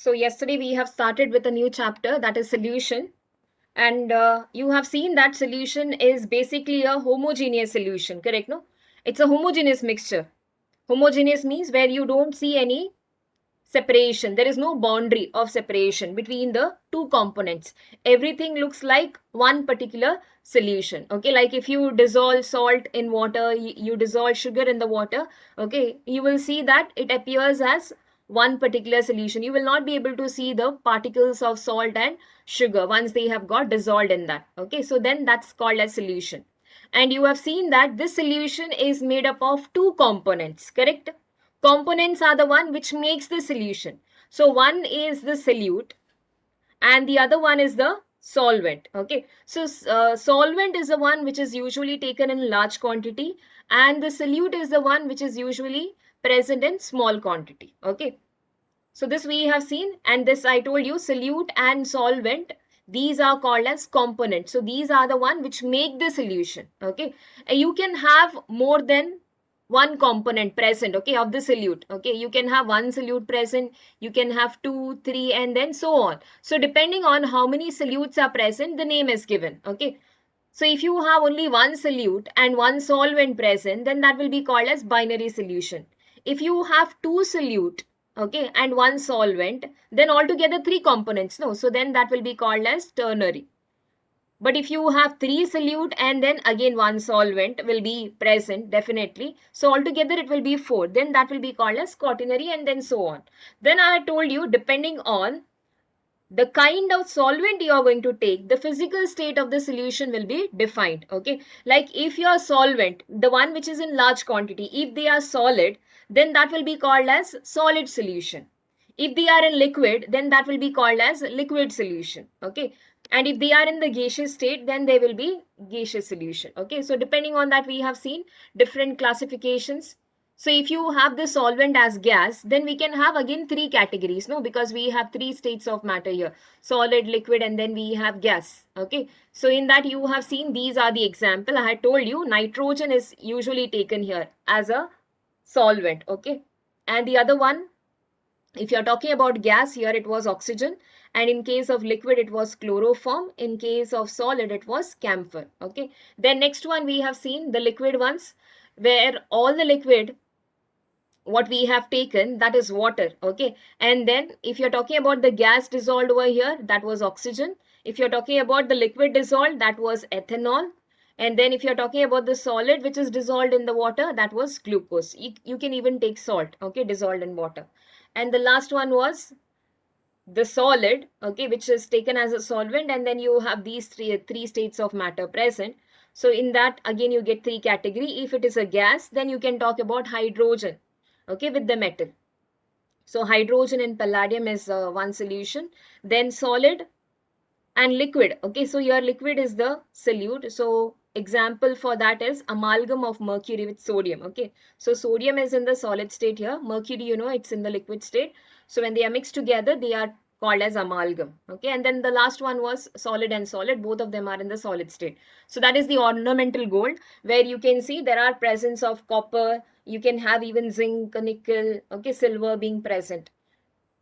So yesterday we have started with a new chapter, that is solution. And you have seen that solution is basically a homogeneous solution, correct? No, it's a homogeneous mixture. Homogeneous means where you don't see any separation. There is no boundary of separation between the two components. Everything looks like one particular solution. Okay, like if you dissolve salt in water, you dissolve sugar in the water, okay, you will see that it appears as one particular solution. You will not be able to see the particles of salt and sugar once they have got dissolved in that. Okay, so then that's called as solution. And you have seen that this solution is made up of two components, correct? Components are the one which makes the solution. So one is the solute and the other one is the solvent. Okay, so solvent is the one which is usually taken in large quantity, and the solute is the one which is usually present in small quantity. Okay, so this we have seen, and this I told you, solute and solvent, these are called as components. So these are the one which make the solution. Okay, you can have more than one component present, okay, of the solute. Okay, you can have one solute present, you can have two, three, and then so on. So depending on how many solutes are present, the name is given. Okay, so if you have only one solute and one solvent present, then that will be called as binary solution. If you have two solute, okay, and one solvent, then altogether three components, no, so then that will be called as ternary. But if you have three solute and then again one solvent will be present, definitely, so altogether it will be four, then that will be called as quaternary, and then so on. Then I told you, depending on the kind of solvent you are going to take, the physical state of the solution will be defined. Okay, like if your solvent, the one which is in large quantity, if they are solid, then that will be called as solid solution. If they are in liquid, then that will be called as liquid solution. Okay, and if they are in the gaseous state, then they will be gaseous solution. Okay, so depending on that, we have seen different classifications. So if you have the solvent as gas, then we can have again three categories, no, because we have three states of matter here: solid, liquid, and then we have gas. Okay, so in that you have seen, these are the example. I had told you nitrogen is usually taken here as a solvent. Okay, and the other one, if you're talking about gas, here it was oxygen, and in case of liquid it was chloroform, in case of solid it was camphor. Okay, then next one we have seen the liquid ones, where all the liquid what we have taken, that is water. Okay, and then if you're talking about the gas dissolved over here, that was oxygen. If you're talking about the liquid dissolved, that was ethanol. And then if you're talking about the solid which is dissolved in the water, that was glucose. You can even take salt, okay, dissolved in water. And the last one was the solid, okay, which is taken as a solvent, and then you have these three states of matter present. So in that again you get three category. If it is a gas, then you can talk about hydrogen, okay, with the metal. So hydrogen in palladium is one solution. Then solid and liquid. Okay, so your liquid is the solute. So example for that is amalgam of mercury with sodium. Okay, so sodium is in the solid state here, mercury, you know, it's in the liquid state. So when they are mixed together, they are called as amalgam. Okay, and then the last one was solid and solid, both of them are in the solid state. So that is the ornamental gold, where you can see there are presence of copper, you can have even zinc, nickel, okay, silver being present.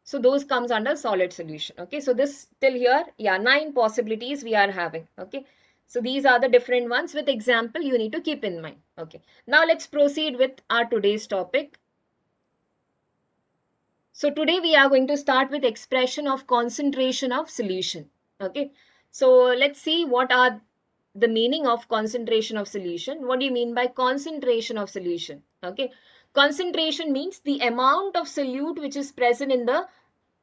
So those comes under solid solution. Okay, so this till here, yeah, 9 possibilities we are having. Okay, so these are the different ones with example you need to keep in mind. Okay, now let's proceed with our today's topic. So today we are going to start with expression of concentration of solution. Okay, so let's see what are the meaning of concentration of solution. What do you mean by concentration of solution? Okay, concentration means the amount of solute which is present in the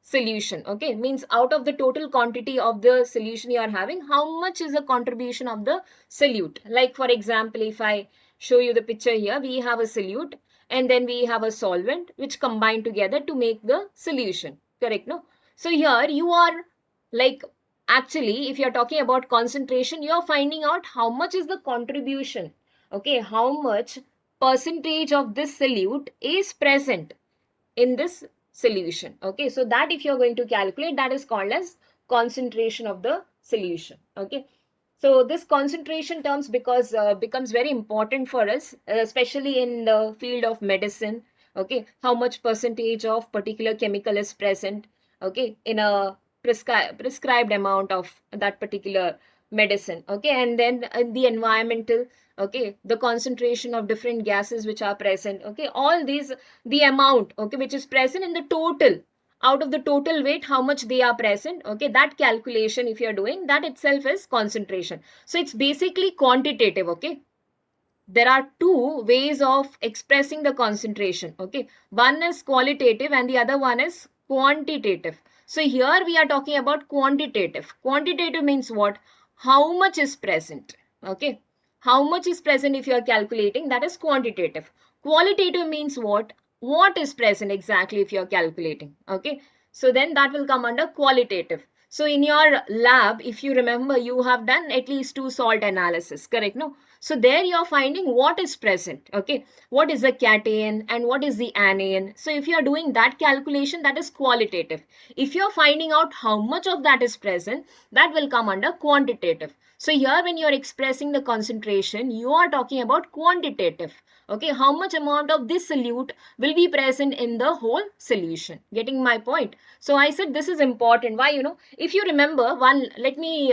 solution. Okay, means out of the total quantity of the solution you are having, how much is the contribution of the solute. Like for example, if I show you the picture here, we have a solute and then we have a solvent which combine together to make the solution, correct? No, so here you are like, actually if you are talking about concentration, you are finding out how much is the contribution, okay, how much percentage of this solute is present in this solution. Okay, so that if you're going to calculate, that is called as concentration of the solution. Okay, so this concentration terms because becomes very important for us, especially in the field of medicine. Okay, how much percentage of particular chemical is present. okay, in a prescribed amount of that particular medicine, okay, and then the environmental, okay, the concentration of different gases which are present, okay, all these, the amount, okay, which is present in the total, out of the total weight, how much they are present, okay, that calculation if you are doing, that itself is concentration. So it's basically quantitative, okay. There are two ways of expressing the concentration, okay. One is qualitative and the other one is quantitative. So here we are talking about quantitative. Quantitative means what? How much is present, okay. How much is present if you are calculating, that is quantitative. Qualitative means what is present exactly if you are calculating, okay. So then that will come under qualitative. So in your lab, if you remember, you have done at least two salt analysis, correct? No? So there you are finding what is present, okay? What is the cation and what is the anion? So if you are doing that calculation, that is qualitative. If you are finding out how much of that is present, that will come under quantitative. So here when you are expressing the concentration, you are talking about quantitative, okay? How much amount of this solute will be present in the whole solution. Getting my point? So I said this is important. Why? If you remember one, let me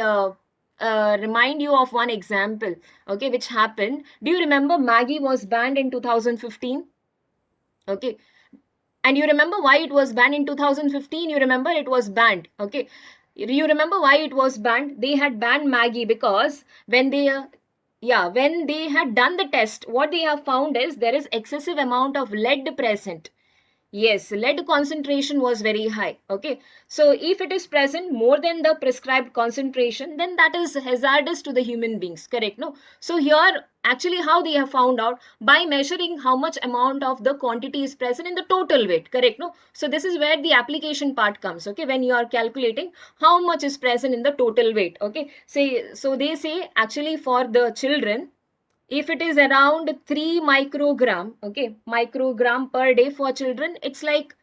remind you of one example, okay, which happened. Do you remember Maggie was banned in 2015? Okay. And you remember why it was banned in 2015? You remember it was banned, okay. You remember why it was banned? They had banned Maggie because when they when they had done the test, what they have found is there is excessive amount of lead present. Yes, lead concentration was very high. Okay. So if it is present more than the prescribed concentration, then that is hazardous to the human beings. Correct? No. So here, actually, how they have found out? By measuring how much amount of the quantity is present in the total weight. Correct? No. So this is where the application part comes. Okay. When you are calculating how much is present in the total weight. Okay. So they say actually for the children, if it is around 3 microgram, okay, microgram per day for children, it's like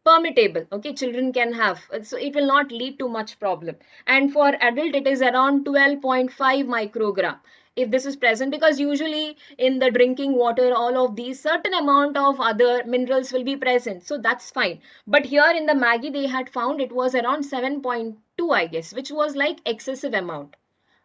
permittable, okay, children can have, so it will not lead to much problem. And for adult it is around 12.5 microgram if this is present, because usually in the drinking water all of these certain amount of other minerals will be present, so that's fine. But here in the Maggie they had found it was around 7.2, I guess, which was like excessive amount.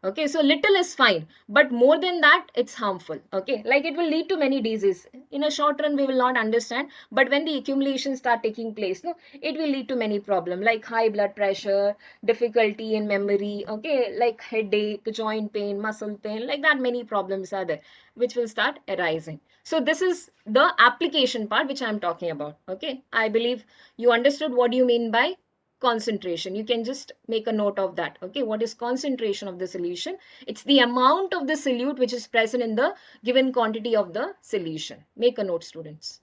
Okay, so little is fine, but more than that, it's harmful. Okay, like it will lead to many diseases. In a short run, we will not understand, but when the accumulations start taking place, no, it will lead to many problems like high blood pressure, difficulty in memory, okay, like headache, joint pain, muscle pain, like that, many problems are there, which will start arising. So this is the application part which I'm talking about. Okay, I believe you understood what do you mean by concentration. You can just make a note of that. Okay, what is concentration of the solution? It's the amount of the solute which is present in the given quantity of the solution. Make a note, students.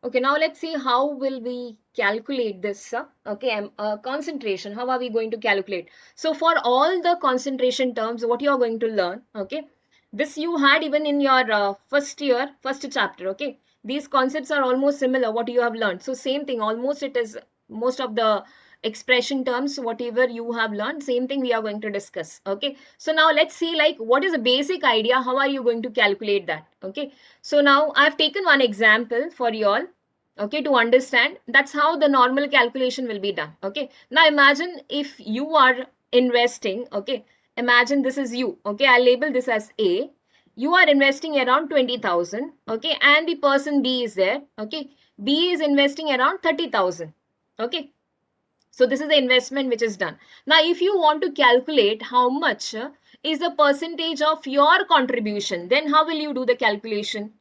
Okay, now let's see how will we calculate this. Okay, concentration. How are we going to calculate? So for all the concentration terms, what you are going to learn, okay, this you had even in your first year, first chapter, okay. These concepts are almost similar, what you have learned. So same thing, almost it is most of the expression terms, whatever you have learned, same thing we are going to discuss, okay. So now let's see like what is a basic idea, how are you going to calculate that, okay. So now I've taken one example for you all, okay, to understand. That's how the normal calculation will be done, okay. Now imagine if you are investing, okay, imagine this is you, okay, I'll label this as A. You are investing around 20,000, okay, and the person B is there, okay. B is investing around 30,000, okay. So this is the investment which is done. Now, if you want to calculate how much is the percentage of your contribution, then how will you do the calculation?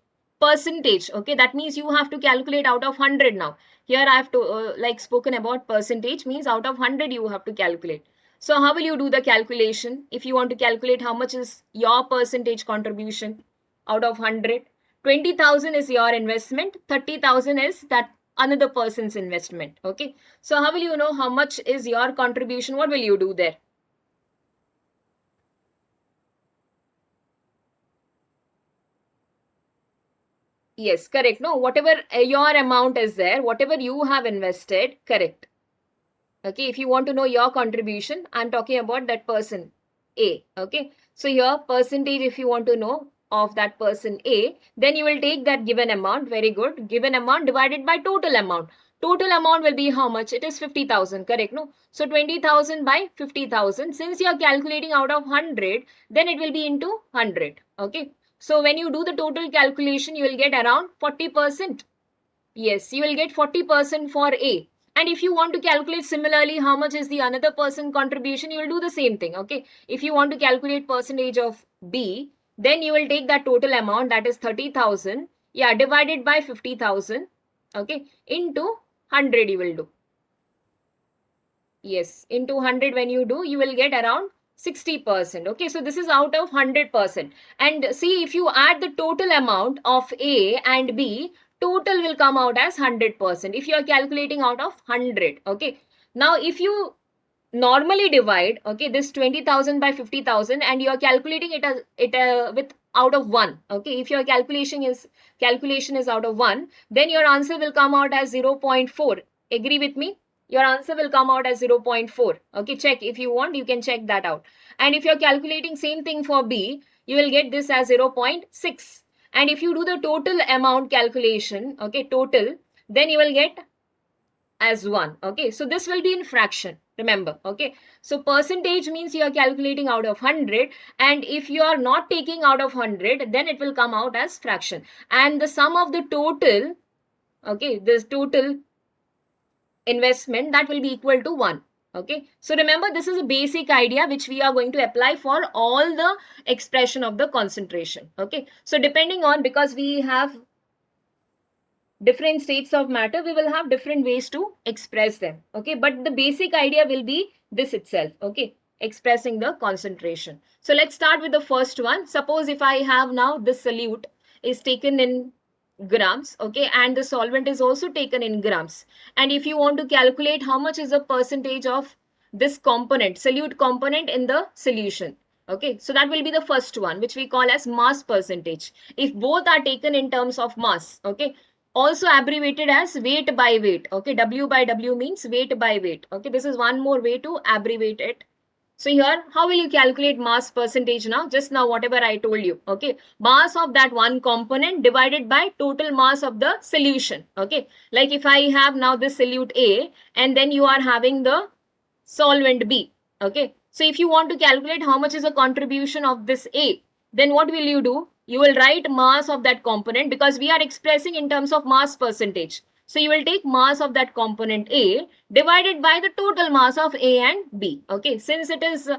Percentage, okay, that means you have to calculate out of 100 now. Here I have to like spoken about percentage, means out of 100 you have to calculate. So how will you do the calculation if you want to calculate how much is your percentage contribution out of 100? 20,000 is your investment, 30,000 is that another person's investment, okay. So how will you know how much is your contribution? What will you do there? Yes, correct. No, whatever your amount is there, whatever you have invested, correct. Okay, if you want to know your contribution, I'm talking about that person A, okay. So your percentage, if you want to know, of that person A, then you will take that given amount, very good, given amount divided by total amount. Total amount will be how much? It is 50,000, correct? No? So 20,000 by 50,000. Since you are calculating out of 100, then it will be into 100. Okay. So when you do the total calculation, you will get around 40%. Yes, you will get 40% for A. And if you want to calculate similarly how much is the another person contribution, you will do the same thing. Okay. If you want to calculate percentage of B, then you will take that total amount, that is 30,000. Yeah, divided by 50,000. Okay. Into 100 you will do. Yes, into 100 when you do, you will get around 60%. Okay, so this is out of 100%. And see, if you add the total amount of A and B, total will come out as 100%. If you are calculating out of 100. Okay, now if you normally divide, okay, this 20,000 by 50,000 and you are calculating it with out of 1. Okay, if your calculation is out of 1, then your answer will come out as 0.4. Agree with me? Your answer will come out as 0.4. Okay, check if you want, you can check that out. And if you're calculating same thing for B, you will get this as 0.6. And if you do the total amount calculation, okay, total, then you will get as 1. Okay, so this will be in fraction, remember. Okay, so percentage means you are calculating out of 100, and if you are not taking out of 100, then it will come out as fraction. And the sum of the total, okay, this total investment, that will be equal to 1. Okay, so remember, this is a basic idea which we are going to apply for all the expression of the concentration. Okay, so depending on, because we have different states of matter, we will have different ways to express them. Okay, but the basic idea will be this itself. Okay, expressing the concentration. So let's start with the first one. Suppose if I have now this solute is taken in grams, okay, and the solvent is also taken in grams, and if you want to calculate how much is the percentage of this component, solute component in the solution, okay, so that will be the first one, which we call as mass percentage. If both are taken in terms of mass, okay, also abbreviated as weight by weight, okay, W by W means weight by weight. Okay, this is one more way to abbreviate it. So here, how will you calculate mass percentage now? Just now, whatever I told you. Okay, mass of that one component divided by total mass of the solution. Okay, like if I have now this solute A and then you are having the solvent B. Okay, so if you want to calculate how much is the contribution of this A, then what will you do? You will write mass of that component, because we are expressing in terms of mass percentage. So you will take mass of that component A divided by the total mass of A and B. Okay, since it is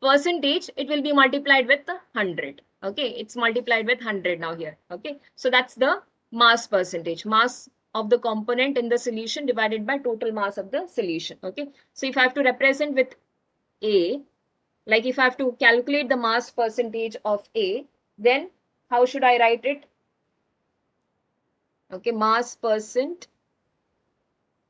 percentage, it will be multiplied with 100. Okay, it's multiplied with 100 now here. Okay, so that's the mass percentage, mass of the component in the solution divided by total mass of the solution. Okay, so if I have to represent with A, like if I have to calculate the mass percentage of A, then how should I write it? Okay, mass percent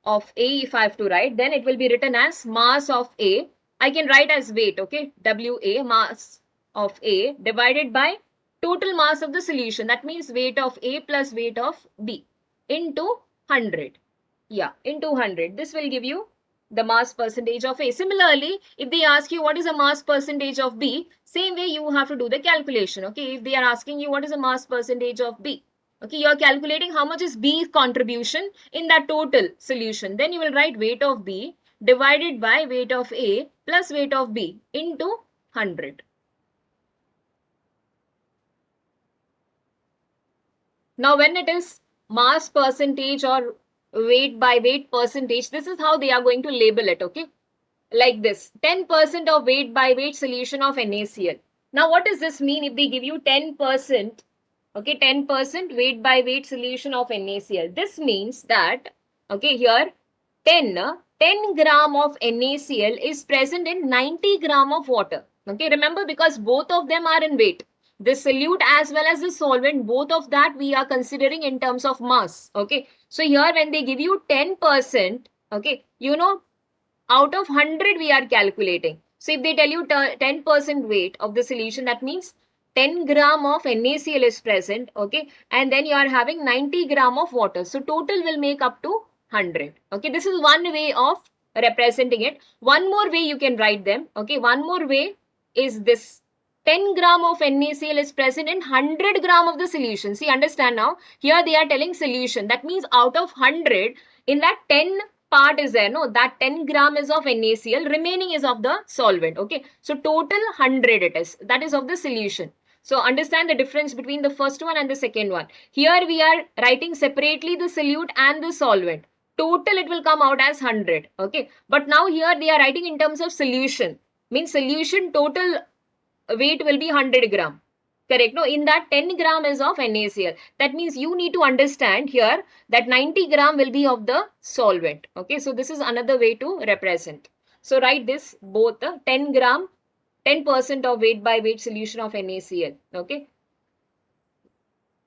of A, if I have to write, then it will be written as mass of A. I can write as weight, okay, WA, mass of A divided by total mass of the solution. That means weight of A plus weight of B into 100. Yeah, into 100. This will give you the mass percentage of A. Similarly, if they ask you what is the mass percentage of B, same way you have to do the calculation. Okay, if they are asking you what is the mass percentage of B, okay, you are calculating how much is B's contribution in that total solution. Then you will write weight of B divided by weight of A plus weight of B into 100. Now, when it is mass percentage or weight by weight percentage, this is how they are going to label it, okay? Like this, 10% of weight by weight solution of NaCl. Now, what does this mean if they give you 10%, okay, 10% weight by weight solution of NaCl? This means that, okay, here 10 gram of NaCl is present in 90 gram of water. Okay, remember, because both of them are in weight. The solute as well as the solvent, both of that we are considering in terms of mass. Okay, so here when they give you 10%, okay, you know, out of 100 we are calculating. So if they tell you 10% weight of the solution, that means 10 gram of NaCl is present, okay, and then you are having 90 gram of water. So total will make up to 100. Okay, this is one way of representing it. One more way you can write them. Okay, one more way is this. 10 gram of NaCl is present in 100 gram of the solution. See, understand now. Here they are telling solution. That means out of 100, in that 10 part is there. No, that 10 gram is of NaCl. Remaining is of the solvent. Okay. So total 100 it is. That is of the solution. So understand the difference between the first one and the second one. Here we are writing separately the solute and the solvent. Total it will come out as 100. Okay. But now here they are writing in terms of solution. Means solution total weight will be 100 gram. Correct? No, in that 10 gram is of NaCl. That means you need to understand here that 90 gram will be of the solvent. Okay, so this is another way to represent. So write this both 10 gram, 10% of weight by weight solution of NaCl. Okay,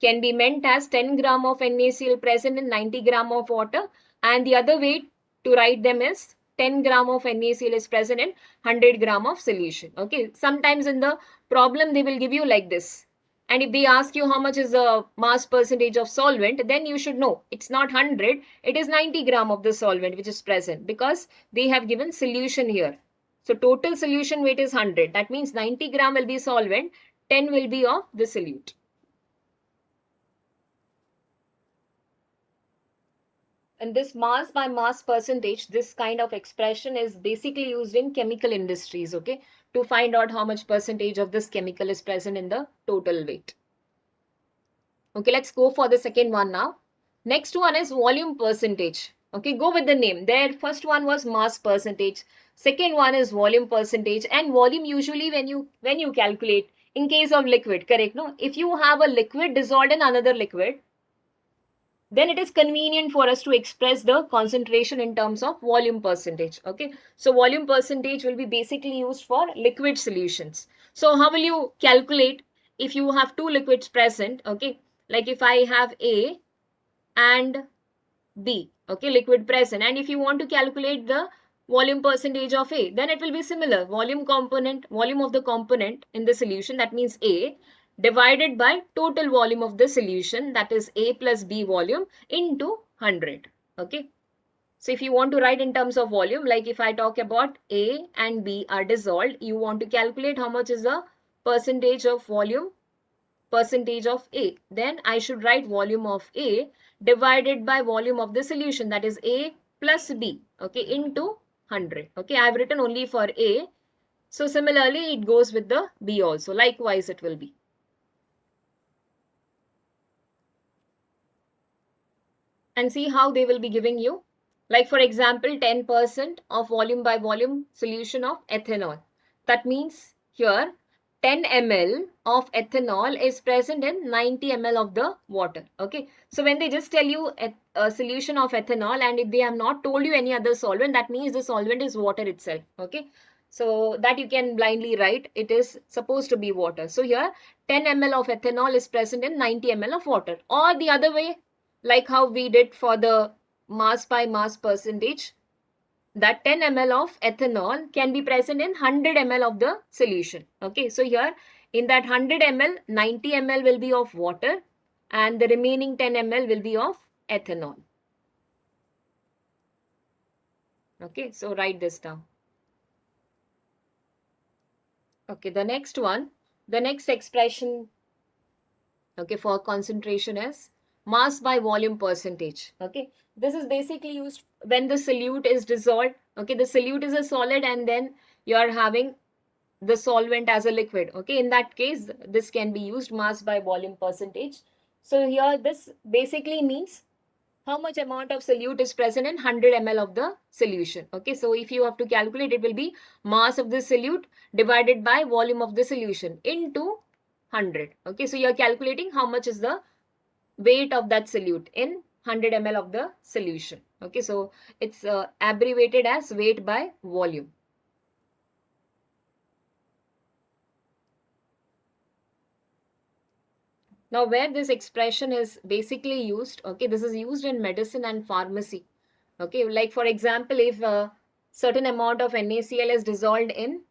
can be meant as 10 gram of NaCl present in 90 gram of water, and the other way to write them is 10 gram of NaCl is present in 100 gram of solution. Okay, sometimes in the problem they will give you like this, and if they ask you how much is the mass percentage of solvent, then you should know it's not 100, it is 90 gram of the solvent which is present, because they have given solution here. So total solution weight is 100. That means 90 gram will be solvent, 10 will be of the solute. And this mass by mass percentage, this kind of expression is basically used in chemical industries, okay, to find out how much percentage of this chemical is present in the total weight. Okay, let's go for the second one now. Next one is volume percentage. Okay, go with the name. Their first one was mass percentage. Second one is volume percentage. And volume usually when you calculate in case of liquid, correct? No, if you have a liquid dissolved in another liquid, then it is convenient for us to express the concentration in terms of volume percentage. Okay, so volume percentage will be basically used for liquid solutions. So how will you calculate if you have two liquids present? Okay, like if I have A and B, okay, liquid present, and if you want to calculate the volume percentage of A, then it will be similar. Volume of the component in the solution, that means A, divided by total volume of the solution, that is A plus B volume, into 100. Okay. So if you want to write in terms of volume, like if I talk about A and B are dissolved, you want to calculate how much is the percentage of volume, percentage of A, then I should write volume of A divided by volume of the solution, that is A plus B, okay, into 100. Okay, I have written only for A. So similarly, it goes with the B also. Likewise, it will be. And see how they will be giving you. Like for example, 10% of volume by volume solution of ethanol. That means here 10 ml of ethanol is present in 90 ml of the water. Okay. So when they just tell you a solution of ethanol, and if they have not told you any other solvent, that means the solvent is water itself. Okay. So that you can blindly write, it is supposed to be water. So here 10 ml of ethanol is present in 90 ml of water, or the other way, like how we did for the mass by mass percentage, that 10 ml of ethanol can be present in 100 ml of the solution. Okay, so here in that 100 ml, 90 ml will be of water and the remaining 10 ml will be of ethanol. Okay, so write this down. Okay, the next one, the next expression, okay, for concentration is mass by volume percentage. Okay, this is basically used when the solute is dissolved. Okay, the solute is a solid and then you are having the solvent as a liquid. Okay, in that case, this can be used mass by volume percentage. So here this basically means how much amount of solute is present in 100 ml of the solution. Okay, so if you have to calculate, it will be mass of the solute divided by volume of the solution into 100. Okay, so you are calculating how much is the weight of that solute in 100 ml of the solution. Okay, so it's abbreviated as weight by volume. Now, where this expression is basically used, okay, this is used in medicine and pharmacy. Okay, like for example, if a certain amount of NaCl is dissolved in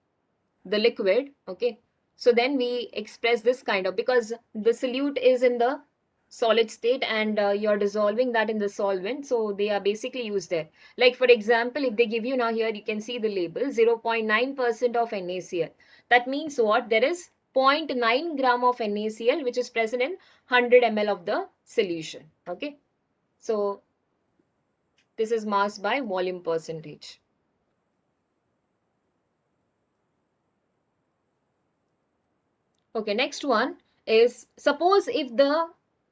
the liquid, okay, so then we express this kind of, because the solute is in the solid state and you're dissolving that in the solvent, so they are basically used there. Like for example, if they give you, now here you can see the label 0.9% of NaCl. That means what? There is 0.9 gram of NaCl, which is present in 100 ml of the solution. Okay. So this is mass by volume percentage. Okay, next one is, suppose if the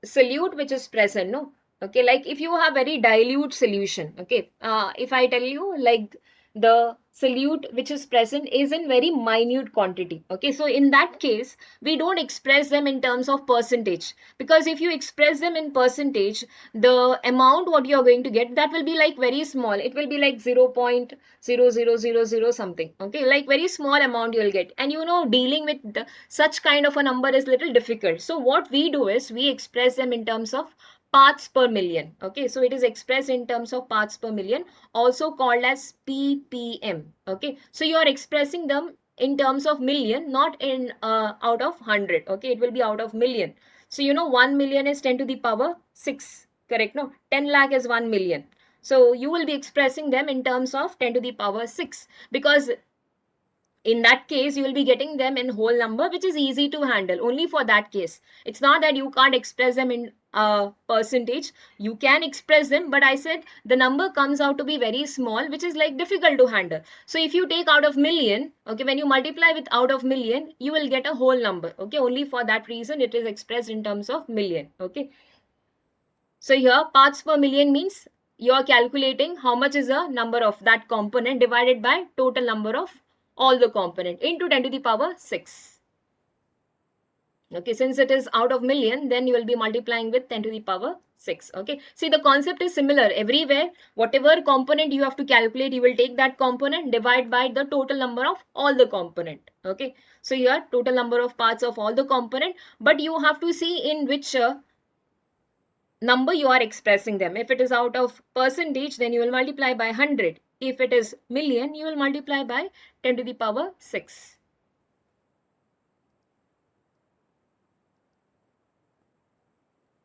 solute which is present, no, okay, like if you have very dilute solution, okay, if I tell you like the solute which is present is in very minute quantity, okay, so in that case we don't express them in terms of percentage, because if you express them in percentage, the amount what you are going to get, that will be like very small, it will be like 0.0000 something, okay, like very small amount you will get, and you know dealing with such kind of a number is little difficult. So what we do is we express them in terms of parts per million. Okay, so it is expressed in terms of parts per million, also called as ppm. Okay, so you are expressing them in terms of million, not in out of 100. Okay, it will be out of million. So you know 1 million is 10 to the power 6, correct? No, 10 lakh is 1 million. So you will be expressing them in terms of 10 to the power 6, because in that case you will be getting them in whole number, which is easy to handle. Only for that case, it's not that you can't express them in percentage, you can express them, but I said the number comes out to be very small, which is like difficult to handle. So if you take out of million, okay, when you multiply with out of million, you will get a whole number. Okay, only for that reason it is expressed in terms of million. Okay, so here parts per million means you are calculating how much is the number of that component divided by total number of all the component into 10 to the power 6. Okay, since it is out of million, then you will be multiplying with 10 to the power 6. Okay, see the concept is similar everywhere. Whatever component you have to calculate, you will take that component, divide by the total number of all the component. Okay, so here total number of parts of all the component, but you have to see in which number you are expressing them. If it is out of percentage, then you will multiply by 100. If it is million, you will multiply by 10 to the power 6.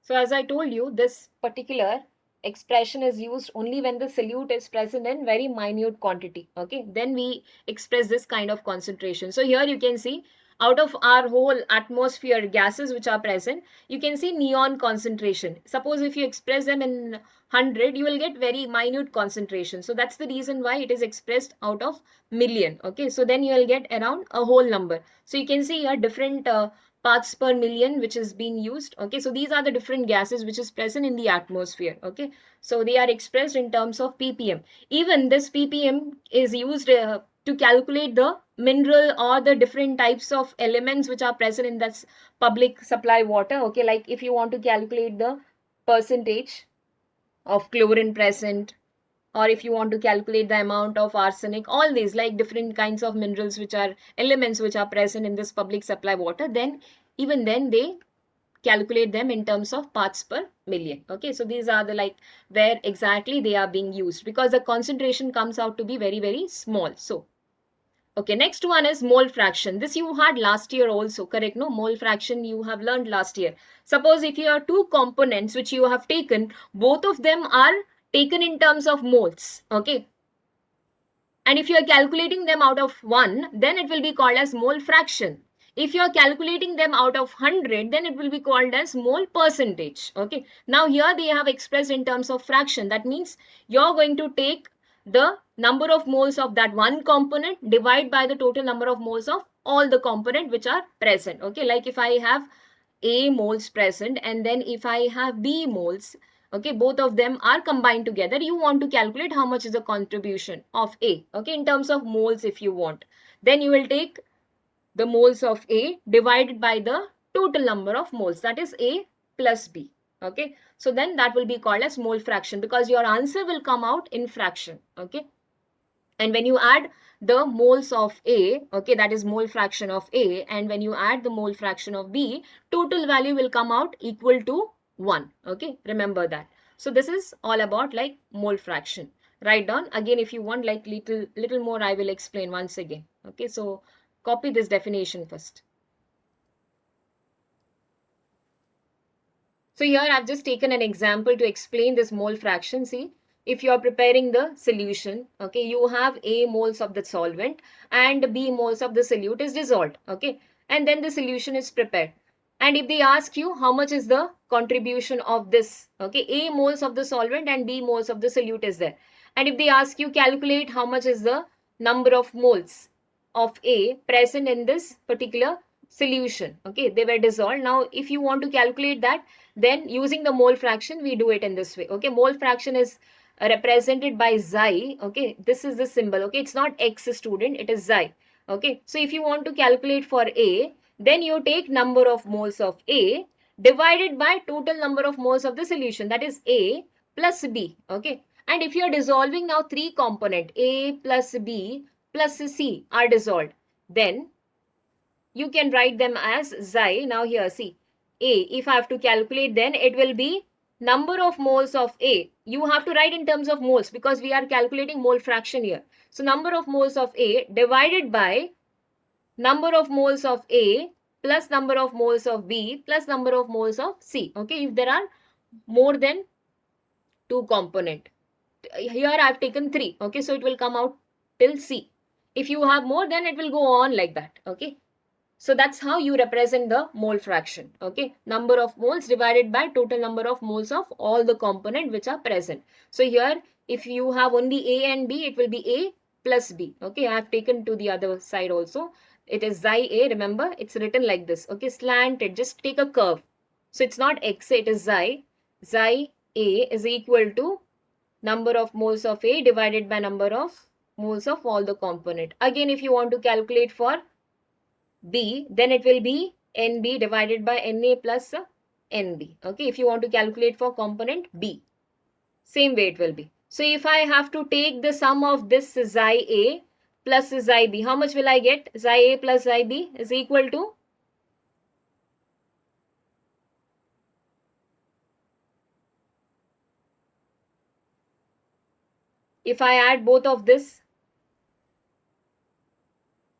So as I told you, this particular expression is used only when the solute is present in very minute quantity. Okay, then we express this kind of concentration. So here you can see out of our whole atmosphere gases which are present, you can see neon concentration. Suppose if you express them in 100, you will get very minute concentration. So that's the reason why it is expressed out of million. Okay, so then you will get around a whole number. So you can see here different parts per million which is being used. Okay, so these are the different gases which is present in the atmosphere. Okay, so they are expressed in terms of ppm. Even this ppm is used to calculate the mineral or the different types of elements which are present in this public supply water. Okay, like if you want to calculate the percentage of chlorine present, or if you want to calculate the amount of arsenic, all these like different kinds of minerals which are elements which are present in this public supply water, then even then they calculate them in terms of parts per million. Okay, so these are the like where exactly they are being used, because the concentration comes out to be very very small. So okay, next one is mole fraction. This you had last year also, correct? No, mole fraction you have learned last year. Suppose if you have two components which you have taken, both of them are taken in terms of moles. Okay, and if you are calculating them out of 1, then it will be called as mole fraction. If you are calculating them out of 100, then it will be called as mole percentage. Okay, now here they have expressed in terms of fraction. That means you are going to take the number of moles of that one component, divide by the total number of moles of all the component which are present. Okay, like if I have A moles present and then if I have B moles, okay, both of them are combined together, you want to calculate how much is the contribution of A, okay, in terms of moles if you want. Then you will take the moles of A divided by the total number of moles, that is A plus B. Okay, so then that will be called as mole fraction, because your answer will come out in fraction. Okay, and when you add the moles of A, okay, that is mole fraction of A, and when you add the mole fraction of B, total value will come out equal to 1. Okay, remember that. So this is all about like mole fraction. Write down again if you want, like little more I will explain once again. Okay, so copy this definition first. So here I've just taken an example to explain this mole fraction. See, if you are preparing the solution, okay, you have A moles of the solvent and B moles of the solute is dissolved. Okay, and then the solution is prepared. And if they ask you how much is the contribution of this, okay, A moles of the solvent and B moles of the solute is there. And if they ask you calculate how much is the number of moles of A present in this particular solution, okay, they were dissolved. Now, if you want to calculate that, then using the mole fraction, we do it in this way, okay. Mole fraction is represented by xi, okay. This is the symbol, okay. It's not X, student, it is xi, okay. So if you want to calculate for A, then you take number of moles of A divided by total number of moles of the solution, that is A plus B, okay. And if you are dissolving now three component A plus B plus C are dissolved, then you can write them as xi. Now here see, A, if I have to calculate, then it will be number of moles of A. You have to write in terms of moles because we are calculating mole fraction here. So number of moles of A divided by number of moles of A plus number of moles of B plus number of moles of C. Okay, if there are more than two component. Here I have taken 3. Okay, so it will come out till C. If you have more, then it will go on like that. Okay. So that's how you represent the mole fraction. Okay. Number of moles divided by total number of moles of all the component which are present. So here, if you have only A and B, it will be A plus B. Okay. I have taken to the other side also. It is xi A. Remember, it's written like this. Okay. Slanted. Just take a curve. So it's not X, it is xi. Xi A is equal to number of moles of A divided by number of moles of all the component. Again, if you want to calculate for B, then it will be NB divided by Na plus NB. Okay, if you want to calculate for component B, same way it will be. So if I have to take the sum of this xi A plus xi B, how much will I get? Xi A plus xi B is equal to, if I add both of this,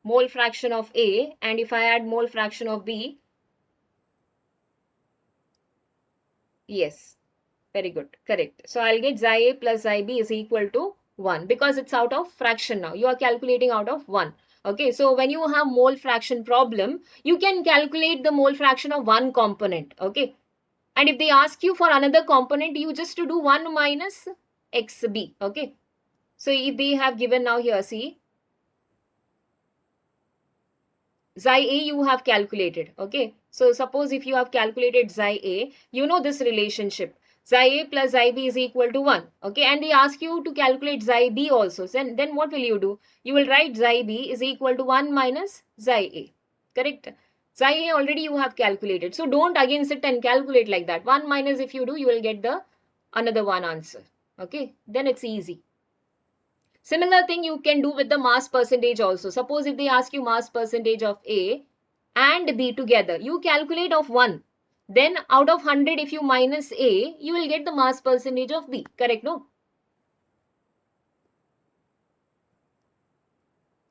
mole fraction of A, and if I add mole fraction of B, yes, very good, correct. So I'll get xi A plus xi B is equal to 1 because it's out of fraction now. You are calculating out of 1. Okay, so when you have mole fraction problem, you can calculate the mole fraction of one component. Okay, and if they ask you for another component, you just to do 1 minus xb. Okay, so if they have given now here, see, xi A you have calculated. Okay, so suppose if you have calculated xi A, you know this relationship. Xi A plus xi B is equal to 1. Okay, and they ask you to calculate xi B also. Then what will you do? You will write xi B is equal to 1 minus xi A. Correct? Xi A already you have calculated. So don't again sit and calculate like that. 1 minus if you do, you will get the another one answer. Okay, then it's easy. Similar thing you can do with the mass percentage also. Suppose if they ask you mass percentage of A and B together, you calculate of 1. Then out of 100, if you minus A, you will get the mass percentage of B. Correct, no?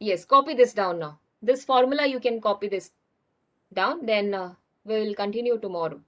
Yes, copy this down now. This formula you can copy this down. Then we will continue tomorrow.